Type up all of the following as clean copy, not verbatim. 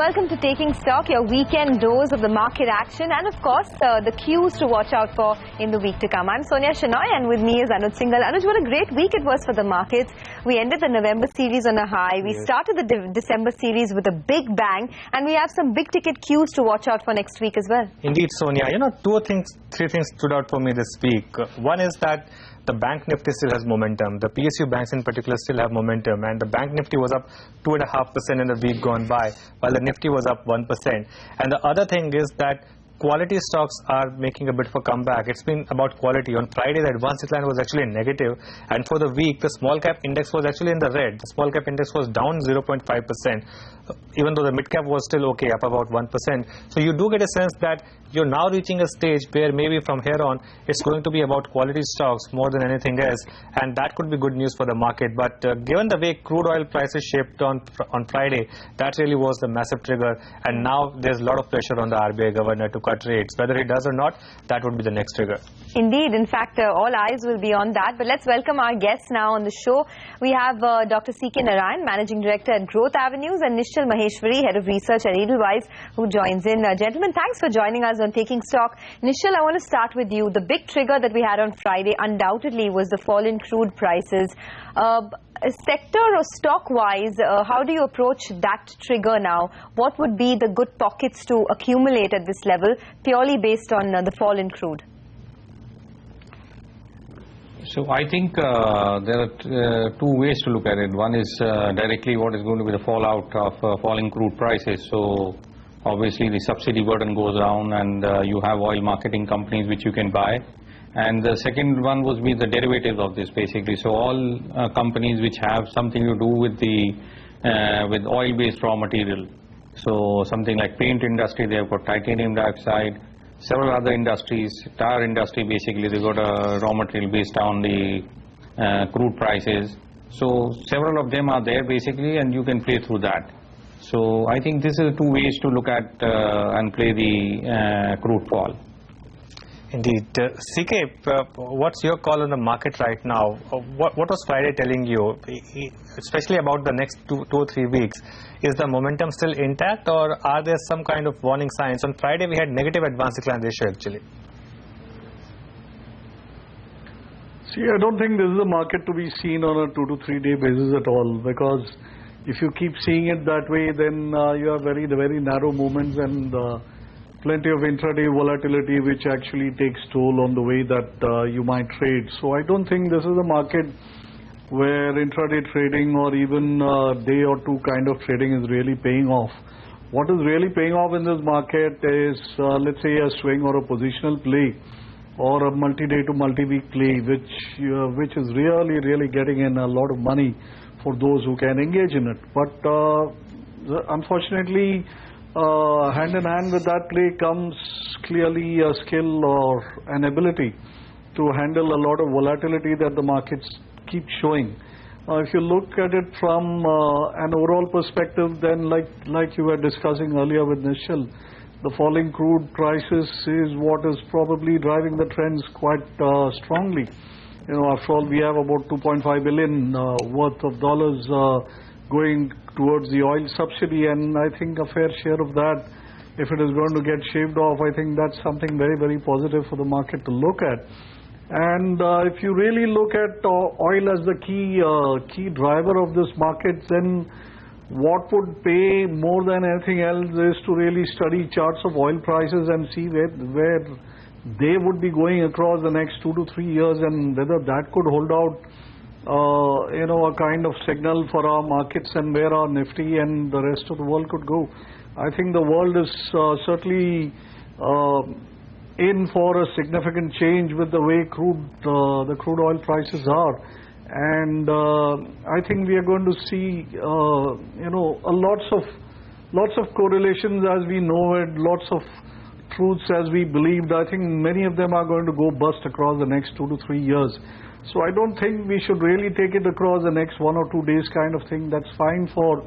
welcome to Taking Stock, your weekend dose of the market action and of course the cues to watch out for in the week to come. I'm Sonia Shenoy and with me is Anuj Singhal. Anuj, what a great week it was for the markets. We ended the November series on a high. We started the December series with a big bang and we have some big ticket cues to watch out for next week as well. Indeed, Sonia. Three things stood out for me this week. One is that the Bank Nifty still has momentum. The PSU banks in particular still have momentum, and the Bank Nifty was up 2.5% in the week gone by, while the Nifty was up 1%. And the other thing is that quality stocks are making a bit of a comeback. It's been about quality. On Friday, the advance decline was actually negative, and for the week, the small cap index was actually in the red. The small cap index was down 0.5%, even though the mid cap was still okay, up about 1%. So you do get a sense that you're now reaching a stage where maybe from here on, it's going to be about quality stocks more than anything else, and that could be good news for the market. But given the way crude oil prices shaped on Friday, that really was the massive trigger, and now there's a lot of pressure on the RBI governor to cut rates. Whether he does or not, that would be the next trigger. Indeed. In fact, all eyes will be on that. But let's welcome our guests now on the show. We have Dr. C.K. Narayan, Managing Director at Growth Avenues, and Nishchal Maheshwari, Head of Research at Edelweiss, who joins in. Gentlemen, thanks for joining us on Taking Stock. Nishchal, I want to start with you. The big trigger that we had on Friday undoubtedly was the fall in crude prices. Sector or stock-wise, how do you approach that trigger now? What would be the good pockets to accumulate at this level, purely based on the fall in crude? So I think there are two ways to look at it. One is directly what is going to be the fallout of falling crude prices. So obviously the subsidy burden goes down, and you have oil marketing companies which you can buy. And the second one would be the derivatives of this, basically. So all companies which have something to do with the with oil-based raw material. So something like paint industry, they have got titanium dioxide. Several other industries, tire industry, basically they got a raw material based on the crude prices. So several of them are there basically, and you can play through that. So I think this is two ways to look at and play the crude fall. Indeed. CK, what's your call on the market right now? What was Friday telling you, especially about the next two or 3 weeks? Is the momentum still intact, or are there some kind of warning signs? On Friday, we had negative advance decline ratio actually. See, I don't think this is a market to be seen on a 2 to 3 day basis at all, because if you keep seeing it that way, then you have very narrow movements and plenty of intraday volatility, which actually takes toll on the way that you might trade. So I don't think this is a market where intraday trading or even day or two kind of trading is really paying off. What is really paying off in this market is, let's say, a swing or a positional play, or a multi-day to multi-week play, which is really getting in a lot of money for those who can engage in it. But unfortunately, hand in hand with that play comes clearly a skill or an ability to handle a lot of volatility that the markets keep showing. If you look at it from an overall perspective, then like you were discussing earlier with Nishchal, the falling crude prices is what is probably driving the trends quite strongly. You know, after all, we have about 2.5 billion worth of dollars going towards the oil subsidy, and I think a fair share of that, if it is going to get shaved off, I think that's something very positive for the market to look at. And if you really look at oil as the key driver of this market, then what would pay more than anything else is to really study charts of oil prices and see where they would be going across the next 2 to 3 years, and whether that could hold out a kind of signal for our markets and where our Nifty and the rest of the world could go. I think the world is certainly in for a significant change with the way the crude oil prices are, and I think we are going to see lots of correlations as we know it, lots of truths as we believed. I think many of them are going to go bust across the next 2 to 3 years. So I don't think we should really take it across the next 1 or 2 days kind of thing. That's fine for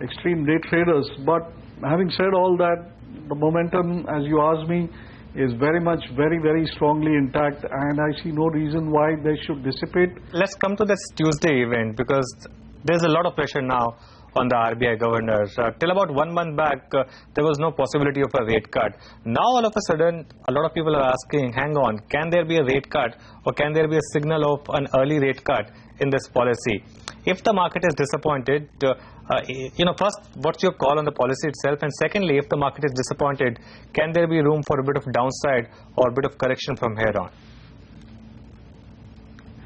extreme day traders. But having said all that, the momentum, as you asked me, is very much very strongly intact, and I see no reason why they should dissipate. Let's come to this Tuesday event, because there's a lot of pressure now on the RBI governor. Till about 1 month back, there was no possibility of a rate cut. Now all of a sudden, a lot of people are asking, hang on, can there be a rate cut, or can there be a signal of an early rate cut in this policy? If the market is disappointed, first, what's your call on the policy itself? And secondly, if the market is disappointed, can there be room for a bit of downside or a bit of correction from here on?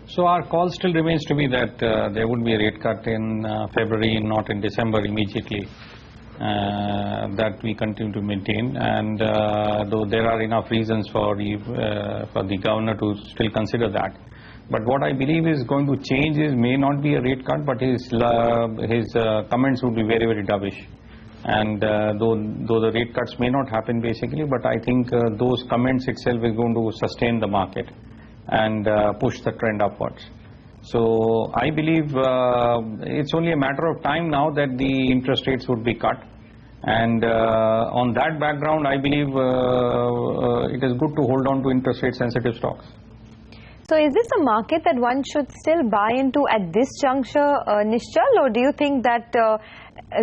So our call still remains to be that there would be a rate cut in February, not in December immediately. That we continue to maintain, and though there are enough reasons for the governor to still consider that. But what I believe is going to change is may not be a rate cut, but his comments would be very, very dovish. And though the rate cuts may not happen basically, but I think those comments itself is going to sustain the market and push the trend upwards. So I believe it's only a matter of time now that the interest rates would be cut. And on that background, I believe it is good to hold on to interest rate sensitive stocks. So is this a market that one should still buy into at this juncture, Nishchal, or do you think that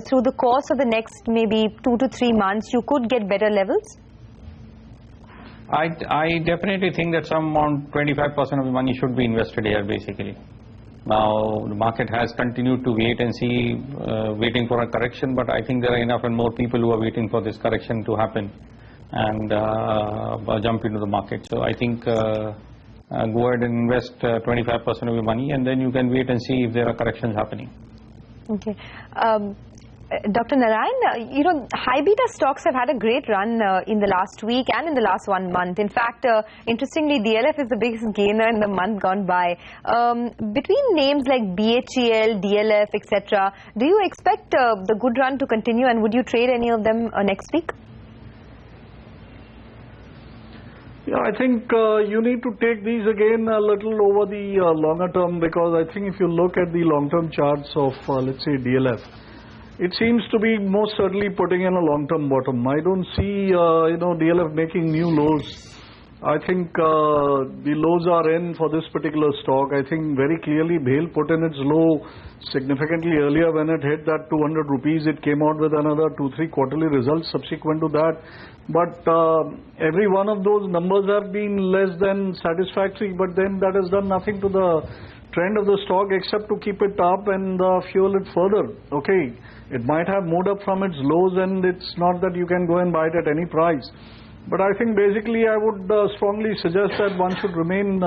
through the course of the next maybe 2 to 3 months, you could get better levels? I definitely think that some amount, 25% of the money should be invested here basically. Now the market has continued to wait and see, waiting for a correction, but I think there are enough and more people who are waiting for this correction to happen and jump into the market. So I think go ahead and invest 25% of your money, and then you can wait and see if there are corrections happening. Okay. Dr. Narayan, high beta stocks have had a great run in the last week and in the last 1 month. In fact, interestingly, DLF is the biggest gainer in the month gone by. Between names like BHEL, DLF, etc., do you expect the good run to continue, and would you trade any of them next week? Yeah, I think you need to take these again a little over the longer term, because I think if you look at the long-term charts of, let's say, DLF, it seems to be most certainly putting in a long-term bottom. I don't see, DLF making new lows. I think the lows are in for this particular stock. I think very clearly BHEL put in its low significantly earlier when it hit that 200 rupees. It came out with another 2-3 quarterly results subsequent to that. But every one of those numbers have been less than satisfactory, but then that has done nothing to the trend of the stock except to keep it up and fuel it further. Okay, it might have moved up from its lows, and it's not that you can go and buy it at any price. But I think basically I would strongly suggest that one should remain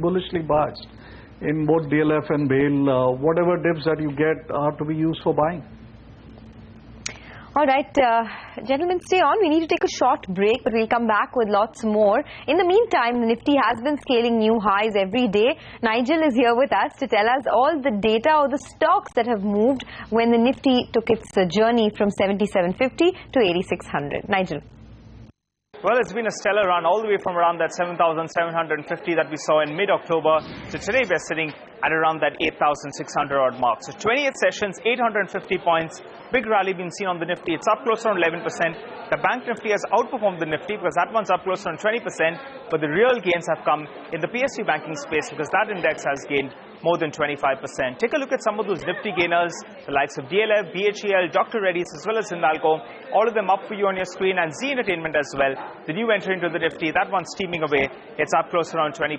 bullishly biased in both DLF and BHEL. Whatever dips that you get are to be used for buying. All right, gentlemen, stay on. We need to take a short break, but we'll come back with lots more. In the meantime, the Nifty has been scaling new highs every day. Nigel is here with us to tell us all the data or the stocks that have moved when the Nifty took its journey from 7750 to 8600. Nigel. Well, it's been a stellar run all the way from around that 7,750 that we saw in mid-October to today we're sitting at around that 8,600 odd mark. So 28 sessions, 850 points, big rally being seen on the Nifty. It's up close around 11%. The Bank Nifty has outperformed the Nifty because that one's up close around 20%, but the real gains have come in the PSU banking space because that index has gained more than 25%. Take a look at some of those Nifty gainers, the likes of DLF, BHEL, Dr. Reddy's, as well as Hindalco. All of them up for you on your screen, and Z Entertainment as well. The new entry into the Nifty, that one's steaming away. It's up close around 20%.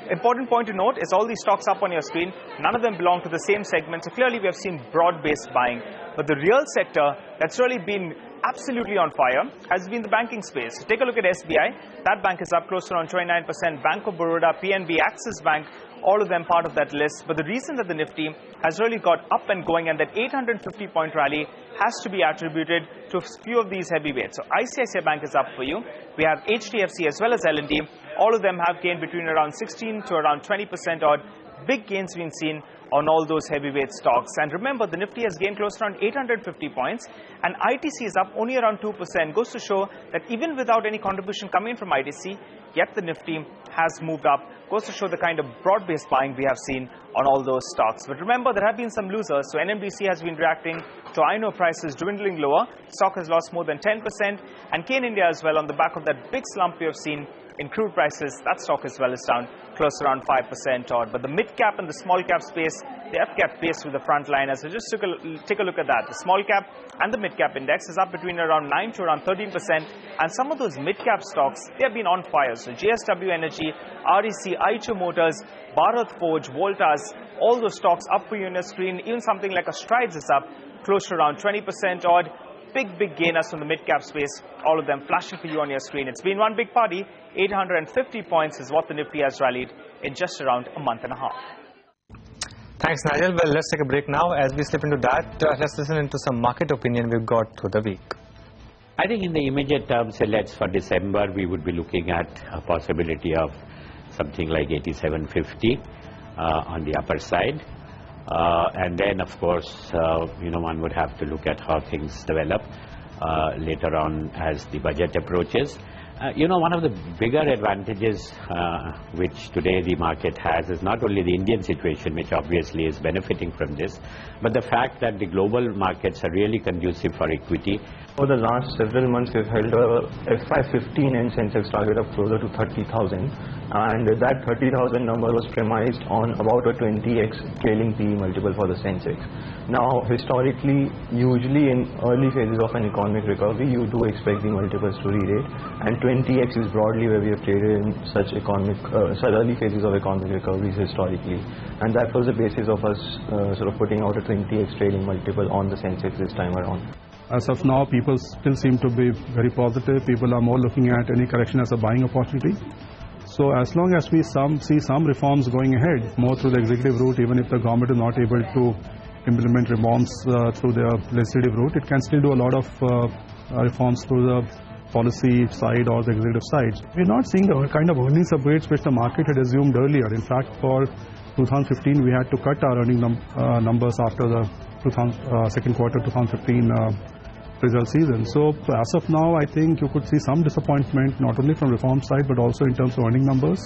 Important point to note is all these stocks up on your screen, none of them belong to the same segment. So clearly we have seen broad-based buying. But the real sector that's really been absolutely on fire has been the banking space. Take a look at SBI. That bank is up close to around 29%. Bank of Baroda, PNB, Axis Bank, all of them part of that list. But the reason that the Nifty has really got up and going and that 850-point rally has to be attributed to a few of these heavyweights. So ICICI Bank is up for you. We have HDFC as well as L&T. All of them have gained between around 16 to around 20% odd. Big gains being seen on all those heavyweight stocks. And remember, the Nifty has gained close to around 850 points and ITC is up only around 2%. Goes to show that even without any contribution coming from ITC, yet the Nifty has moved up. Goes to show the kind of broad-based buying we have seen on all those stocks. But remember, there have been some losers. So NMDC has been reacting to iron ore prices dwindling lower. Stock has lost more than 10%. And Kane India as well on the back of that big slump we have seen in crude prices, that stock as well is down close around 5% odd. But the mid-cap and the small-cap space, they have kept pace with the front line. As I just take a look at that, the small-cap and the mid-cap index is up between around 9 to around 13%. And some of those mid-cap stocks, they have been on fire. So JSW Energy, REC, Aichi Motors, Bharat Forge, Voltas, all those stocks up for you on your screen. Even something like a Strides is up close to around 20% odd. Big gainers from the mid-cap space, all of them flashing for you on your screen. It's been one big party. 850 points is what the Nifty has rallied in just around a month and a half. Thanks, Nigel. Well, let's take a break now. As we slip into that, let's listen into some market opinion we've got through the week. I think in the immediate term, let's for December, we would be looking at a possibility of something like 8750 on the upper side. And then, of course, one would have to look at how things develop later on as the budget approaches. One of the bigger advantages which today the market has is not only the Indian situation, which obviously is benefiting from this, but the fact that the global markets are really conducive for equity. Over the last several months, we've held a FY15 and Sensex target of closer to 30,000, and that 30,000 number was premised on about a 20x trailing PE multiple for the Sensex. Now, historically, usually in early phases of an economic recovery, you do expect the multiples to re-rate, and 20x is broadly where we have traded in such early phases of economic recoveries historically, and that was the basis of us sort of putting out a 20x trailing multiple on the Sensex this time around. As of now, people still seem to be very positive. People are more looking at any correction as a buying opportunity. So as long as we see some reforms going ahead, more through the executive route, even if the government is not able to implement reforms through the legislative route, it can still do a lot of reforms through the policy side or the executive side. We're not seeing the kind of earnings upgrades which the market had assumed earlier. In fact, for 2015, we had to cut our earning numbers after the second quarter 2015 result season. So as of now, I think you could see some disappointment, not only from reform side, but also in terms of earning numbers.